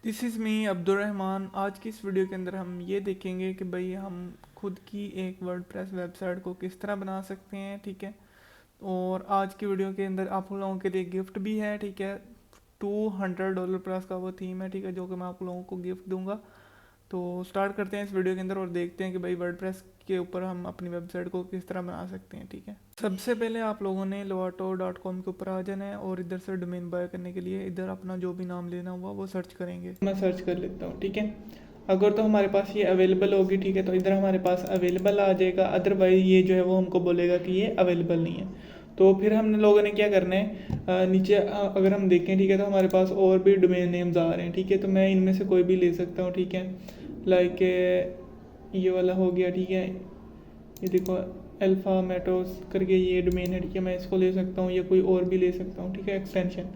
This is me Abdul Rahman. आज की इस वीडियो के अंदर हम ये देखेंगे कि भाई हम खुद की एक वर्डप्रेस वेबसाइट को किस तरह बना सकते हैं। ठीक है, और आज की वीडियो के अंदर आप लोगों के लिए गिफ्ट भी है। ठीक है, $200 प्लस का वो थीम है। ठीक है, जो कि मैं आप लोगों को गिफ्ट दूंगा। तो स्टार्ट करते हैं इस वीडियो के अंदर और देखते हैं कि भाई वर्डप्रेस के ऊपर हम अपनी वेबसाइट को किस तरह बना सकते हैं। ठीक है, सबसे पहले आप लोगों ने lovato.com के ऊपर आ जाना है और इधर से डोमेन बाय करने के लिए इधर अपना जो भी नाम लेना हुआ वो सर्च करेंगे। मैं सर्च कर लेता हूँ। ठीक है, अगर तो हमारे पास ये अवेलेबल होगी, ठीक है, तो इधर हमारे पास अवेलेबल आ जाएगा। अदरवाइज ये जो है वो हमको बोलेगा कि ये अवेलेबल नहीं है। तो फिर हम लोगों ने क्या करना है, नीचे अगर हम देखें, ठीक है, तो हमारे पास और भी डोमेन नेम्स आ रहे हैं। ठीक है, तो मैं इनमें से कोई भी ले सकता हूँ। ठीक है, लाइक ये वाला हो गया। ठीक है, ये देखो अल्फ़ा मेटोस करके ये डोमेन है। ठीक है, मैं इसको ले सकता हूँ या कोई और भी ले सकता हूँ। ठीक है, एक्सटेंशन।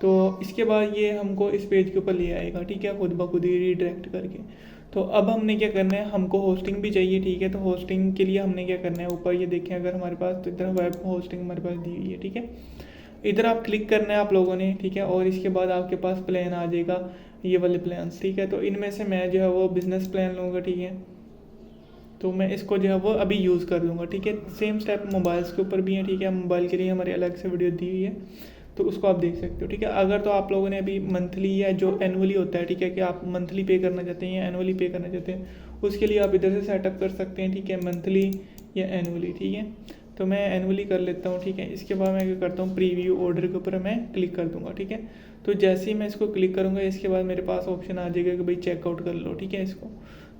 तो इसके बाद ये हमको इस पेज के ऊपर ले आएगा। ठीक है, खुद ब खुद ही रीडायरेक्ट करके। तो अब हमने क्या करना है, हमको होस्टिंग भी चाहिए। ठीक है, तो होस्टिंग के लिए हमने क्या करना है, ऊपर ये देखें अगर हमारे पास, तो इधर वेब होस्टिंग हमारे पास दी हुई है। ठीक है, इधर आप क्लिक करना है आप लोगों ने। ठीक है, और इसके बाद आपके पास प्लान आ जाएगा, ये वाले प्लान्स। ठीक है, तो इनमें से मैं जो है वो बिज़नेस प्लान लूँगा। ठीक है, तो मैं इसको जो है वो अभी यूज़ कर लूँगा। ठीक है, सेम स्टेप मोबाइल्स के ऊपर भी है। ठीक है, मोबाइल के लिए हमारे अलग से वीडियो दी हुई है, तो उसको आप देख सकते हो। ठीक है, अगर तो आप लोगों ने अभी मंथली या जो एनुअली होता है, ठीक है, कि आप मंथली पे करना चाहते हैं या एनुअली पे करना चाहते हैं, उसके लिए आप इधर से सेटअप कर सकते हैं। ठीक है, मंथली या एनुअली। ठीक है, तो मैं एनुअली कर लेता हूँ। ठीक है, इसके बाद मैं क्या करता हूँ, प्रीव्यू ऑर्डर के ऊपर मैं क्लिक कर दूँगा। ठीक है, तो जैसे ही मैं इसको क्लिक करूँगा, इसके बाद मेरे पास ऑप्शन आ जाएगा कि भाई चेकआउट कर लो। ठीक है, इसको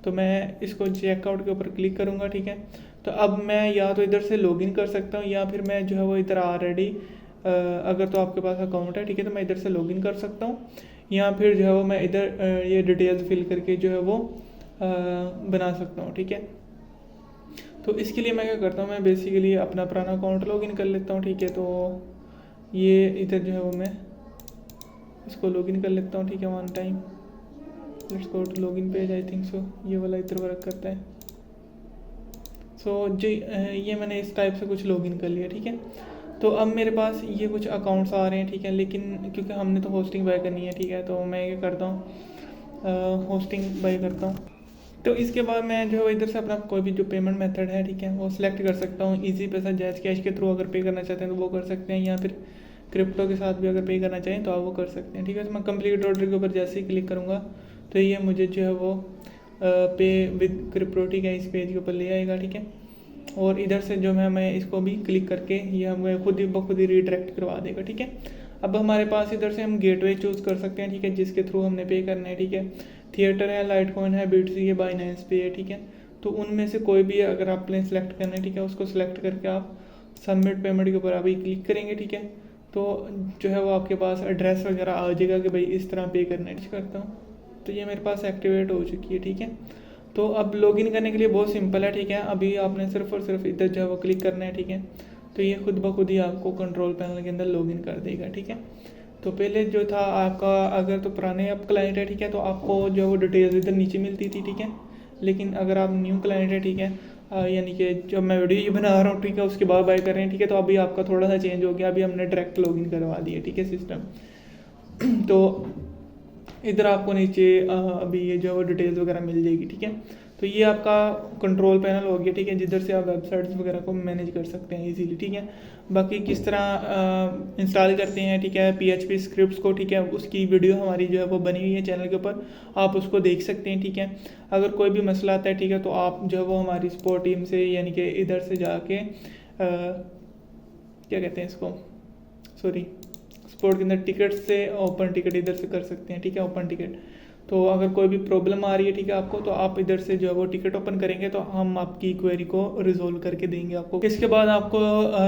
तो मैं इसको चेकआउट के ऊपर क्लिक करूँगा। ठीक है, तो अब मैं या तो इधर से लॉगिन कर सकता हूँ या फिर मैं जो है वो इधर ऑलरेडी, अगर तो आपके पास अकाउंट है, ठीक है, तो मैं इधर से लॉगिन कर सकता हूँ, या फिर जो है वो मैं इधर ये डिटेल्स फिल करके जो है वो बना सकता हूँ। ठीक है, तो इसके लिए मैं क्या करता हूँ, मैं बेसिकली अपना पुराना अकाउंट लॉगिन कर लेता हूँ। ठीक है, तो ये इधर जो है वो मैं इसको लॉगिन कर लेता हूँ। ठीक है, one time let's go to login page. I think so ये वाला इधर वर्क करता है। सो जी ये मैंने इस टाइप से कुछ लॉगिन कर लिया। ठीक है, तो अब मेरे पास ये कुछ अकाउंट्स आ रहे हैं। ठीक है, लेकिन क्योंकि हमने तो होस्टिंग बाय करनी है, ठीक है, तो मैं क्या करता हूँ, होस्टिंग बाय करता हूँ। तो इसके बाद मैं जो है इधर से अपना कोई भी जो पेमेंट मेथड है, ठीक है, वो सिलेक्ट कर सकता हूँ। इजी पैसा, जैज कैश के थ्रू अगर पे करना चाहते हैं तो वो कर सकते हैं, या फिर क्रिप्टो के साथ भी अगर पे करना चाहें तो आप वो कर सकते हैं। ठीक है, तो मैं कंप्लीट ऑर्डर के ऊपर जैसे ही क्लिक करूँगा तो ये मुझे जो है वो पे विद क्रिप्टो, ठीक है, इस पेज के ऊपर ले आएगा। ठीक है, और इधर से जो मैं इसको भी क्लिक करके ये हमें खुद ही ब खुद ही रीडायरेक्ट करवा देगा। ठीक है, अब हमारे पास इधर से हम गेटवे चूज़ कर सकते हैं। ठीक है, जिसके थ्रू हमने पे करना है। ठीक है, थिएटर है, लाइटकॉइन है, बिटसी है, बाइनेंस पे है। ठीक है, तो उनमें से कोई भी अगर आपने सेलेक्ट करना है, ठीक है, उसको सेलेक्ट करके आप सबमिट पेमेंट के ऊपर अभी क्लिक करेंगे। ठीक है, तो जो है वो आपके पास एड्रेस वगैरह आ जाएगा कि भाई इस तरह पे करना है। करता हूँ, तो ये मेरे पास एक्टिवेट हो चुकी है। ठीक है, तो अब लॉगिन करने के लिए बहुत सिंपल है। ठीक है, अभी आपने सिर्फ और सिर्फ इधर जो है वो क्लिक करना है। ठीक है, तो ये खुद ब खुद ही आपको कंट्रोल पैनल के अंदर लॉगिन कर देगा। ठीक है, तो पहले जो था आपका, अगर तो पुराने आप क्लाइंट है, ठीक है, तो आपको जो है वो डिटेल्स इधर नीचे मिलती थी। ठीक है, लेकिन अगर आप न्यू क्लाइंट है, ठीक है, यानी कि जब मैं वीडियो ये बना रहा हूँ, ठीक है, उसके बाद बाय कर रहे हैं, ठीक है, तो अभी आपका थोड़ा सा चेंज हो गया। अभी हमने डायरेक्ट लॉगिन करवा दिया। ठीक है, सिस्टम तो इधर आपको नीचे अभी ये जो डिटेल्स वगैरह मिल जाएगी। ठीक है, तो ये आपका कंट्रोल पैनल हो गया। ठीक है, जिधर से आप वेबसाइट्स वगैरह को मैनेज कर सकते हैं इजीली। ठीक है, बाकी किस तरह इंस्टॉल करते हैं, ठीक है, पीएचपी स्क्रिप्ट्स को, ठीक है, उसकी वीडियो हमारी जो है वो बनी हुई है चैनल के ऊपर, आप उसको देख सकते हैं। ठीक है, अगर कोई भी मसला आता है, ठीक है, तो आप जो है वो हमारी सपोर्ट टीम से, यानी कि इधर से जाके क्या कहते हैं इसको, सॉरी, स्पोर्ट के अंदर टिकट से ओपन टिकट इधर से कर सकते हैं। ठीक है, ओपन टिकट, तो अगर कोई भी प्रॉब्लम आ रही है, ठीक है, आपको, तो आप इधर से जो है वो टिकट ओपन करेंगे तो हम आपकी क्वेरी को रिजोल्व करके देंगे आपको। इसके बाद आपको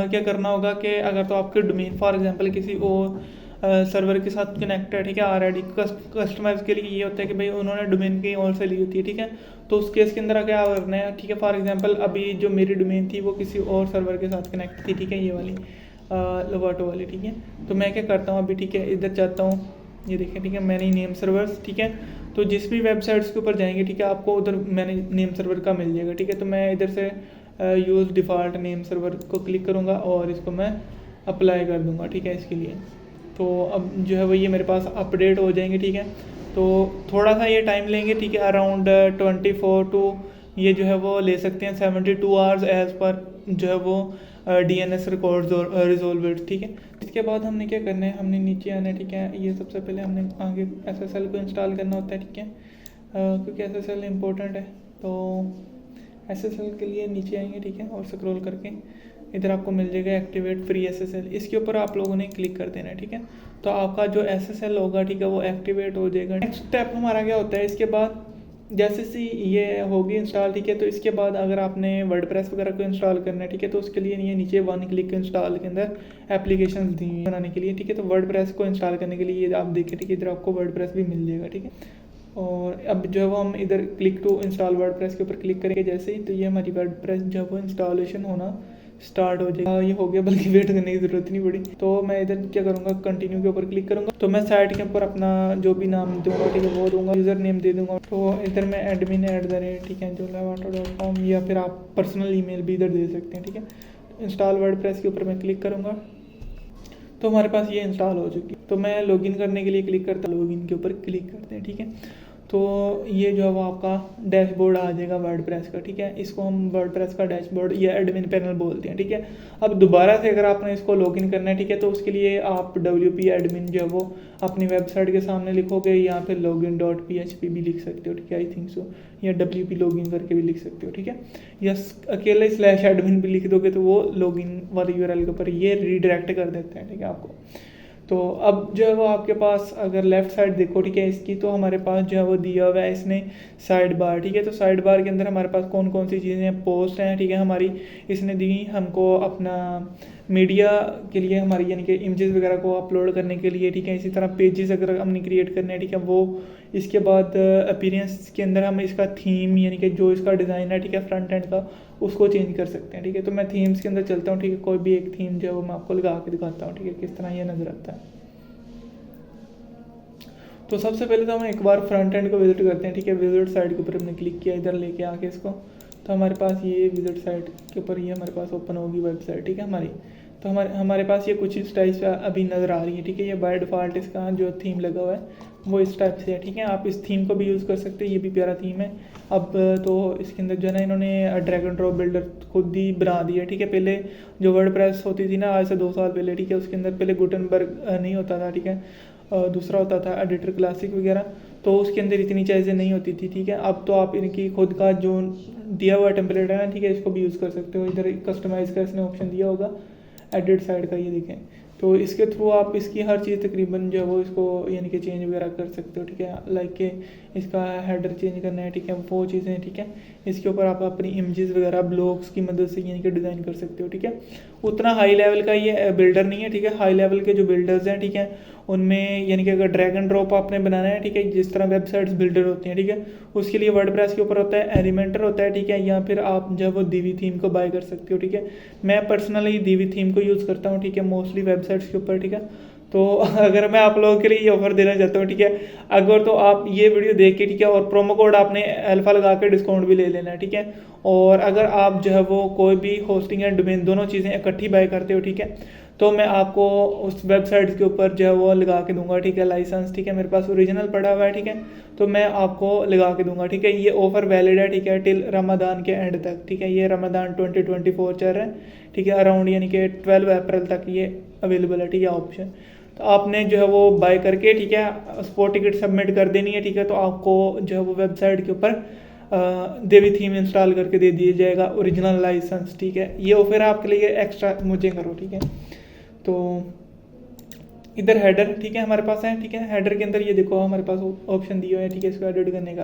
क्या करना होगा कि अगर तो आपके डोमेन फॉर एग्जांपल किसी और सर्वर के साथ कनेक्ट है, ठीक है, ऑलरेडी कस्टमर्स के लिए ये होता है कि भाई उन्होंने डोमेन कहीं और से ली होती है। ठीक है, तो उस केस के अंदर क्या करना है, ठीक है, फॉर एग्जांपल अभी जो मेरी डोमेन थी वो किसी और सर्वर के साथ कनेक्ट थी। ठीक है, ये वाली लोवाटो वाली। ठीक है, तो मैं क्या करता हूँ अभी, ठीक है, इधर जाता हूँ, ये देखें, ठीक है, मैंने नेम सर्वर्स। ठीक है, तो जिस भी वेबसाइट्स के ऊपर जाएंगे, ठीक है, आपको उधर मैंने नेम सर्वर का मिल जाएगा। ठीक है, तो मैं इधर से यूज़ डिफ़ॉल्ट नेम सर्वर को क्लिक करूँगा और इसको मैं अप्लाई कर दूँगा। ठीक है, इसके लिए तो अब जो है वो ये मेरे पास अपडेट हो जाएंगे। ठीक है, तो थोड़ा सा ये टाइम लेंगे, ठीक है, अराउंड 24 टू ये जो है वो ले सकते हैं 72 आवर्स एज पर जो है वो DNS रिकॉर्ड रिजोल्व, ठीक है। इसके बाद हमने क्या करना है, हमने नीचे आना है, ठीक है। ये सबसे पहले हमने आगे SSL को इंस्टॉल करना होता है, ठीक है, क्योंकि SSL इम्पोर्टेंट है। तो SSL के लिए नीचे आएंगे, ठीक है, और स्क्रॉल करके इधर आपको मिल जाएगा एक्टिवेट फ्री SSL, इसके ऊपर आप लोगों ने क्लिक कर देना है, ठीक है। तो आपका जो SSL होगा, ठीक है, वो एक्टिवेट हो जाएगा। नेक्स्ट स्टेप हमारा क्या होता है, इसके बाद जैसे सी ये होगी इंस्टॉल, ठीक है, तो इसके बाद अगर आपने वर्डप्रेस वगैरह को इंस्टॉल करना है, ठीक है, तो उसके लिए ये नीचे वन क्लिक इंस्टॉल के अंदर एप्लीकेशंस दी बनाने के लिए, ठीक है। तो वर्डप्रेस को इंस्टॉल करने के लिए आप देखें, ठीक है, इधर आपको वर्डप्रेस भी मिल जाएगा, ठीक है। और अब जो है वो हम इधर क्लिक टू इंस्टॉल वर्डप्रेस के ऊपर क्लिक करेंगे जैसे ही, तो ये हमारी वर्डप्रेस जो है वो इंस्टॉलेशन होना स्टार्ट हो जाएगा। ये हो गया, बल्कि वेट करने की ज़रूरत नहीं पड़ी। तो मैं इधर क्या करूँगा, कंटिन्यू के ऊपर क्लिक करूँगा। तो मैं साइट के ऊपर अपना जो भी नाम दूंगा, ठीक है, वो दूंगा, यूज़र नेम दे दूंगा। तो इधर मैं एडमिन @ ठीक है, jolavanta.com, या फिर आप पर्सनल ईमेल भी इधर दे सकते हैं, ठीक है। इंस्टॉल वर्डप्रेस के ऊपर मैं क्लिक करूँगा, तो हमारे पास ये इंस्टॉल हो चुकी है। तो मैं लॉगिन करने के लिए क्लिक करता हूँ, लॉगिन के ऊपर क्लिक करते हैं, ठीक है। तो ये जो है वो आपका डैशबोर्ड आ जाएगा वर्डप्रेस का, ठीक है। इसको हम वर्डप्रेस का डैशबोर्ड या एडमिन पैनल बोलते हैं, ठीक है। अब दोबारा से अगर आपने इसको लॉगिन करना है, ठीक है, तो उसके लिए आप WP एडमिन जो है वो अपनी वेबसाइट के सामने लिखोगे, या फिर login.php भी लिख सकते हो, ठीक है, आई थिंक सो, या WP लॉगिन करके भी लिख सकते हो, ठीक है। या अकेले /admin भी लिख दोगे तो वो लॉगिन वाले URL के ऊपर ये रीडायरेक्ट कर देते हैं, ठीक है, आपको। तो अब जो है वो आपके पास अगर लेफ़्ट साइड देखो, ठीक है, इसकी, तो हमारे पास जो है वो दिया हुआ है इसने साइड बार, ठीक है। तो साइड बार के अंदर हमारे पास कौन कौन सी चीज़ें हैं, पोस्ट हैं, ठीक है, हमारी इसने दी हमको अपना मीडिया के लिए, हमारी यानी कि इमेजेस वगैरह को अपलोड करने के लिए, ठीक है। इसी तरह पेजेस अगर हमने क्रिएट करने हैं, ठीक है, वो। इसके बाद अपीयरेंस के अंदर हम इसका थीम यानी कि जो इसका डिज़ाइन है, ठीक है, फ्रंट एंड का, उसको चेंज कर सकते हैं, ठीक है। तो मैं थीम्स के अंदर चलता हूँ, ठीक है, कोई भी एक थीम जो है वो मैं आपको लगा के दिखाता हूँ, ठीक है, किस तरह ये नज़र आता है। तो सबसे पहले तो हम एक बार फ्रंट एंड को विजिट करते हैं, ठीक है। विजिट साइट के ऊपर हमने क्लिक किया, इधर लेके आके इसको, तो हमारे पास ये विजिट साइट के ऊपर ये हमारे पास ओपन होगी वेबसाइट, ठीक है, हमारी। तो हमारे पास ये कुछ इस टाइप से अभी नज़र आ रही है, ठीक है। ये बाय डिफ़ॉल्ट इसका जो थीम लगा हुआ है वो इस टाइप से है, ठीक है। आप इस थीम को भी यूज़ कर सकते हैं, ये भी प्यारा थीम है। अब तो इसके अंदर जो है ना, इन्होंने ड्रैग एंड ड्रॉप बिल्डर खुद ही बना दिया, ठीक है। पहले जो वर्डप्रेस होती थी ना, आज से 2 साल पहले, ठीक है, उसके अंदर पहले गुटेनबर्ग नहीं होता था, ठीक है, दूसरा होता था एडिटर क्लासिक वगैरह, तो उसके अंदर इतनी चीज़ें नहीं होती थी, ठीक है। अब तो आप इनकी खुद का जो दिया हुआ टेम्पलेट है ना, ठीक है, इसको भी यूज़ कर सकते हो। इधर कस्टमाइज़ का इसने ऑप्शन दिया होगा एडिट साइड का, ये देखें। तो इसके थ्रू आप इसकी हर चीज़ तकरीबन जो है वो इसको यानी कि चेंज वगैरह कर सकते हो, ठीक है। लाइक के इसका हेडर चेंज करना है, ठीक है, वो चीज़ें, ठीक है। इसके ऊपर आप अपनी इमेजेस वगैरह ब्लॉग्स की मदद से यानी कि डिज़ाइन कर सकते हो, ठीक है। उतना हाई लेवल का ये बिल्डर नहीं है, ठीक है। हाई लेवल के जो बिल्डर्स हैं, ठीक है, उनमें यानी कि अगर ड्रैग एंड ड्रॉप आपने बनाना है, ठीक है, जिस तरह वेबसाइट्स बिल्डर होती हैं, ठीक है, उसके लिए वर्डप्रेस के ऊपर होता है एलिमेंटर होता है, ठीक है, या फिर आप जब वो दीवी थीम को बाय कर सकते हो, ठीक है। मैं पर्सनली दीवी थीम को यूज़ करता हूँ, ठीक है, मोस्टली वेबसाइट्स के ऊपर, ठीक है। तो अगर मैं आप लोगों के लिए ये ऑफर देना चाहता हूँ, ठीक है, अगर तो आप ये वीडियो देख के, ठीक है, और प्रोमो कोड आपने अल्फा लगा के डिस्काउंट भी ले लेना है, ठीक है। और अगर आप जो है वो कोई भी होस्टिंग एंड डोमेन दोनों चीज़ें इकट्ठी बाय करते हो, ठीक है, तो मैं आपको उस वेबसाइट के ऊपर जो है वो लगा के दूंगा, ठीक है, लाइसेंस, ठीक है। मेरे पास ओरिजिनल पड़ा हुआ है, ठीक है, तो मैं आपको लगा के दूंगा, ठीक है। ये ऑफ़र वैलिड है, ठीक है, टिल रमज़ान के एंड तक, ठीक है। ये रमज़ान 2024 चल रहा है, ठीक है, अराउंड यानी कि 12 अप्रैल तक ये अवेलेबल है, ठीक है, ऑप्शन। तो आपने जो है वो बाय करके, ठीक है, स्पॉट टिकट सबमिट कर देनी है, ठीक है। तो आपको जो है वो वेबसाइट के ऊपर देवी थीम इंस्टॉल करके दे दिया जाएगा, ओरिजिनल लाइसेंस, ठीक है। ये ऑफर आपके लिए एक्स्ट्रा मुझे करो, ठीक है। तो इधर हेडर, ठीक है, हमारे पास है, ठीक है। हेडर के अंदर ये देखो हमारे पास ऑप्शन दिया है, ठीक है, इसको एडिट करने का।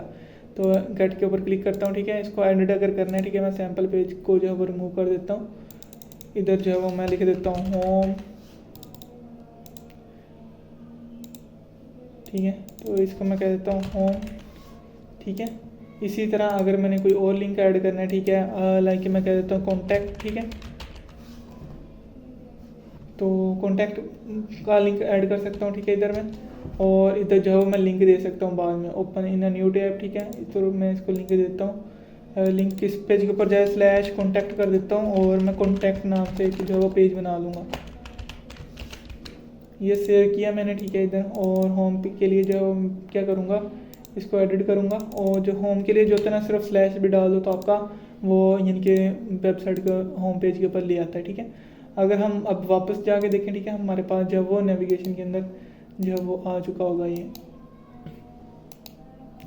तो गेट के ऊपर क्लिक करता हूँ, ठीक है। इसको एडिट अगर करना है, ठीक है, मैं सैम्पल पेज को जो है वो रिमूव कर देता हूँ। इधर जो है वो मैं लिख देता हूँ होम, ठीक है। तो इसको मैं कह देता हूँ होम, ठीक है। इसी तरह अगर मैंने कोई और लिंक ऐड करना है, ठीक है, लाइक मैं कह देता हूँ कॉन्टैक्ट, ठीक है। तो कॉन्टैक्ट का लिंक ऐड कर सकता हूँ, ठीक है, इधर मैं। और इधर जो है मैं लिंक दे सकता हूँ बाद में, open in a new tab, ठीक है। तो मैं इसको लिंक देता हूँ, लिंक किस पेज के ऊपर जाए /कॉन्टैक्ट कर देता हूँ, और मैं कॉन्टैक्ट नाम से जो है वो पेज बना लूँगा। ये शेयर किया मैंने, ठीक है इधर। और होम के लिए जो क्या करूँगा, इसको एडिट करूँगा, और जो होम के लिए जो होता है ना, सिर्फ स्लैश भी डाल दो तो आपका वो यानी कि वेबसाइट का होम पेज के ऊपर ले आता है, ठीक है। अगर हम अब वापस जाके देखें, ठीक है, हमारे पास जो वो नेविगेशन के अंदर जो वो आ चुका होगा, ये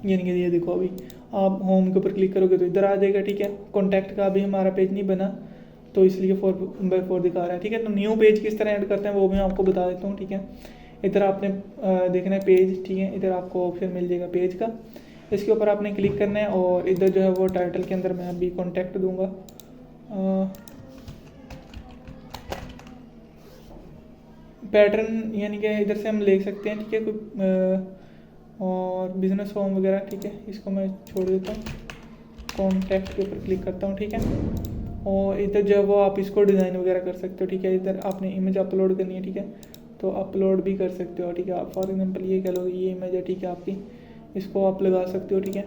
यानी कि ये देखो, अभी आप होम के ऊपर क्लिक करोगे तो इधर आ जाएगा, ठीक है। कॉन्टैक्ट का अभी हमारा पेज नहीं बना तो इसलिए 4x4 दिखा रहा है, ठीक है। तो न्यू पेज किस तरह ऐड करते हैं वो भी मैं आपको बता देता हूँ, ठीक है। इधर आपने देखना है पेज, ठीक है। इधर आपको ऑप्शन मिल जाएगा पेज का, इसके ऊपर आपने क्लिक करना है और इधर जो है वो टाइटल के अंदर मैं अभी कॉन्टैक्ट दूंगा। पैटर्न यानी कि इधर से हम ले सकते हैं, ठीक है, कोई और बिजनेस होम वगैरह, ठीक है। इसको मैं छोड़ देता हूँ, कॉन्टैक्ट के ऊपर क्लिक करता हूँ, ठीक है। और इधर जो है वो आप इसको डिज़ाइन वगैरह कर सकते हो, ठीक है। इधर आपने इमेज अपलोड करनी है, ठीक है, तो अपलोड भी कर सकते हो, ठीक है। आप फॉर एग्जांपल ये कह लो ये इमेज है, ठीक है, आपकी, इसको आप लगा सकते हो, ठीक है।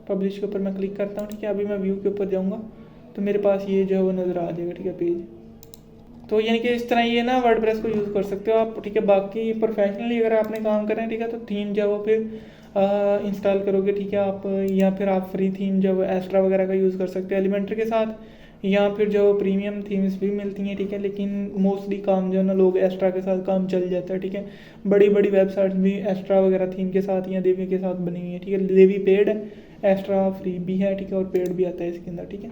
पब्लिश के ऊपर मैं क्लिक करता हूँ, ठीक है। अभी मैं व्यू के ऊपर जाऊँगा तो मेरे पास ये जो है वो नज़र आ जाएगा, ठीक है, पेज। तो यानी कि इस तरह ये ना वर्डप्रेस को यूज़ कर सकते हो आप, ठीक है। बाकी प्रोफेशनली अगर आपने काम करना है, ठीक है, तो थीम जो है वो फिर इंस्टॉल करोगे, ठीक है आप, या फिर आप फ्री थीम जो है एस्ट्रा वगैरह का यूज़ कर सकते हो एलिमेंटर के साथ, या फिर जो प्रीमियम थीम्स भी मिलती हैं, ठीक है। लेकिन मोस्टली काम जो है ना लोग एस्ट्रा के साथ काम चल जाता है, ठीक है। बड़ी बड़ी वेबसाइट्स भी एस्ट्रा वगैरह थीम के साथ या देवी के साथ बनी हुई है, ठीक है। देवी पेड है, एस्ट्रा फ्री भी है, ठीक है, और पेड भी आता है इसके अंदर, ठीक है।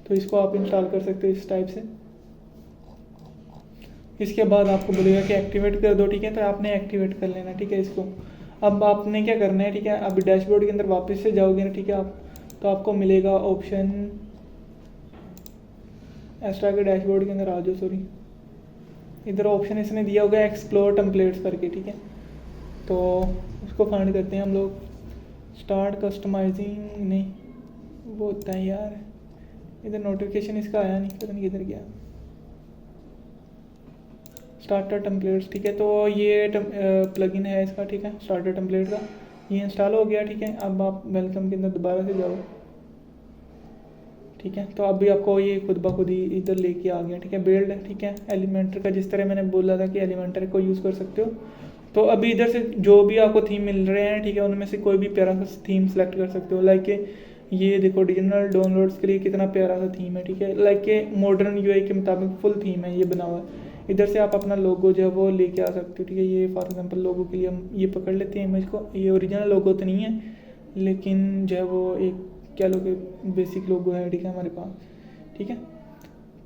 तो इसको आप इंस्टॉल कर सकते हो इस टाइप से। इसके बाद आपको बोलेगा कि एक्टिवेट कर दो, ठीक है, तो आपने एक्टिवेट कर लेना, ठीक है, इसको। अब आपने क्या करना है, ठीक है, अब डैशबोर्ड के अंदर वापस से जाओगे ना, ठीक है, आप तो आपको मिलेगा ऑप्शन, एक्स्ट्रा के डैशबोर्ड के अंदर आ जाओ, सॉरी, इधर ऑप्शन इसने दिया होगा एक्सप्लोर टेम्पलेट्स करके, ठीक है। तो उसको फाइंड करते हैं हम लोग, स्टार्ट कस्टमाइजिंग, नहीं वो होता है यार, इधर नोटिफिकेशन इसका आया नहीं, पता नहीं किधर गया, स्टार्टर टेम्पलेट्स, ठीक है। तो ये प्लगइन है इसका, ठीक है, स्टार्टर टेम्पलेट का, ये इंस्टॉल हो गया, ठीक है। अब आप वेलकम के अंदर दोबारा से जाओ, ठीक है। तो अभी आपको ये खुद ब खुद ही इधर लेके आ गया, ठीक है, बिल्ड, ठीक है, एलिमेंटर का, जिस तरह मैंने बोला था कि एलिमेंटर को यूज़ कर सकते हो। तो अभी इधर से जो भी आपको थीम मिल रहे हैं, ठीक है, उनमें से कोई भी प्यारा सा थीम सेलेक्ट कर सकते हो। लाइक ये देखो डिजिटल डाउनलोड्स के लिए कितना प्यारा सा थीम है, ठीक है। लाइक मॉडर्न यूआई के मुताबिक फुल थीम है ये बना हुआ है। इधर से आप अपना लोगो जो है वो लेके आ सकते हो, ठीक है। ये फॉर एग्जांपल लोगो के लिए हम ये पकड़ लेते हैं इमेज को, ये ओरिजिनल लोगो तो नहीं है लेकिन जो है वो एक क्या लोगे बेसिक लोगो है, ठीक है, हमारे पास, ठीक है।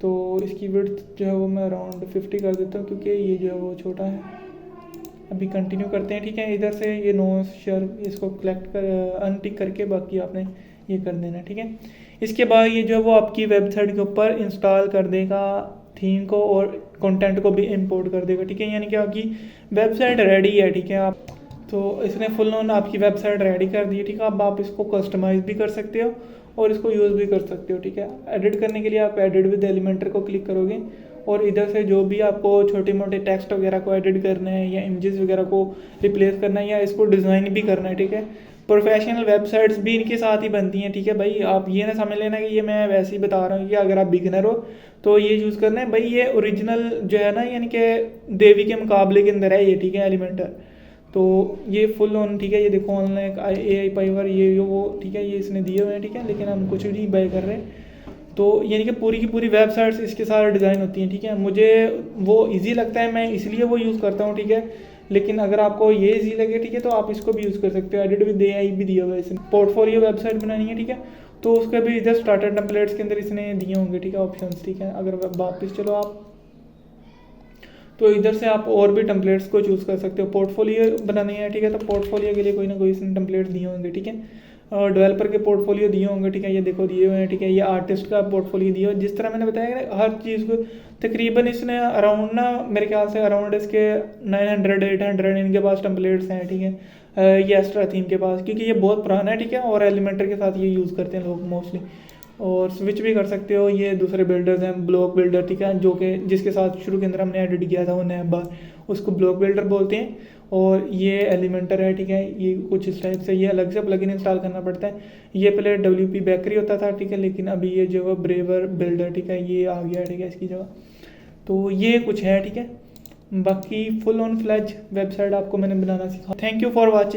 तो इसकी विड्थ जो है वो मैं अराउंड 50 कर देता हूँ क्योंकि ये जो है वो छोटा है। अभी कंटिन्यू करते हैं, ठीक है। इधर से ये नो शेयर इसको कलेक्ट कर अनटिक करके बाकी आपने ये कर देना, ठीक है। इसके बाद ये जो है वो आपकी वेबसाइट के ऊपर इंस्टॉल कर देगा थीम को और कंटेंट को भी इंपोर्ट कर देगा, ठीक है। यानी कि आपकी वेबसाइट रेडी है, ठीक है। आप तो इसने फुल ऑन आपकी वेबसाइट रेडी कर दी है, ठीक है। अब आप इसको कस्टमाइज़ भी कर सकते हो और इसको यूज़ भी कर सकते हो, ठीक है। एडिट करने के लिए आप एडिट विद एलिमेंटर को क्लिक करोगे और इधर से जो भी आपको छोटे मोटे टेक्स्ट वगैरह को एडिट करना है या इमेजेस वगैरह को रिप्लेस करना है या इसको डिज़ाइन भी करना है, ठीक है। प्रोफेशनल वेबसाइट्स भी इनके साथ ही बनती हैं, ठीक है भाई। आप ये ना समझ लेना कि ये मैं वैसे ही बता रहा हूँ कि अगर आप बिगनर हो तो ये यूज़ करना है भाई। ये ओरिजिनल जो है ना यानी कि देवी के मुकाबले के अंदर है ये, ठीक है, एलिमेंटर। तो ये फुल ऑन, ठीक है। ये देखो ऑनलाइन AI पाइवर ये वो, ठीक है, ये इसने दिए हुए हैं, ठीक है, लेकिन हम कुछ नहीं बाय कर रहे हैं। तो यानी कि पूरी की पूरी वेबसाइट्स इसके साथ डिज़ाइन होती हैं, ठीक है। मुझे वो इजी लगता है, मैं इसलिए वो यूज़ करता हूँ, ठीक है। लेकिन अगर आपको ये इजी लगे, ठीक है, तो आप इसको भी यूज़ कर सकते हो। एडिट विद AI भी दिया हुआ है इसमें। पोर्टफोलियो वेबसाइट बनानी है, ठीक है, तो उसका भी इधर स्टार्टर टेम्पलेट्स के अंदर इसने दिए होंगे, ठीक है, ऑप्शंस, ठीक है। अगर वापस चलो आप तो इधर से आप और भी टेम्पलेट्स को चूज़ कर सकते हो। पोर्टफोलियो बनानी है, ठीक है, तो पोर्टफोलियो के लिए कोई ना कोई इसने टेम्पलेट्स दिए होंगे, ठीक है। डेवलपर के पोर्टफोलियो दिए होंगे, ठीक है, ये देखो दिए हुए हैं, ठीक है। ये आर्टिस्ट का पोर्टफोलियो दिया हुआ, जिस तरह मैंने बताया कि हर चीज़ को तकरीबन इसने अराउंड ना मेरे ख्याल से अराउंड इसके 900-800 इनके पास टेम्पलेट्स हैं, ठीक है। ये एस्ट्रा थीम के पास, क्योंकि ये बहुत पुराना है, ठीक है, और एलिमेंटर के साथ ये यूज़ करते हैं लोग मोस्टली। और स्विच भी कर सकते हो। ये दूसरे बिल्डर्स हैं, ब्लॉक बिल्डर, ठीक है, जो कि जिसके साथ शुरू के अंदर हमने एडिट किया था वो नया बार, उसको ब्लॉक बिल्डर बोलते हैं। और ये एलिमेंटर है, ठीक है, ये कुछ इस टाइप से। ये अलग से प्लगइन इंस्टॉल करना पड़ता है। ये पहले WP बेकरी होता था, ठीक है, लेकिन अभी ये जो ब्रेवर बिल्डर, ठीक है, ये आ गया, ठीक है, इसकी जगह। तो ये कुछ है, ठीक है। बाकी फुल ऑन फ्लैज वेबसाइट आपको मैंने बनाना सिखा। Thank you for watching.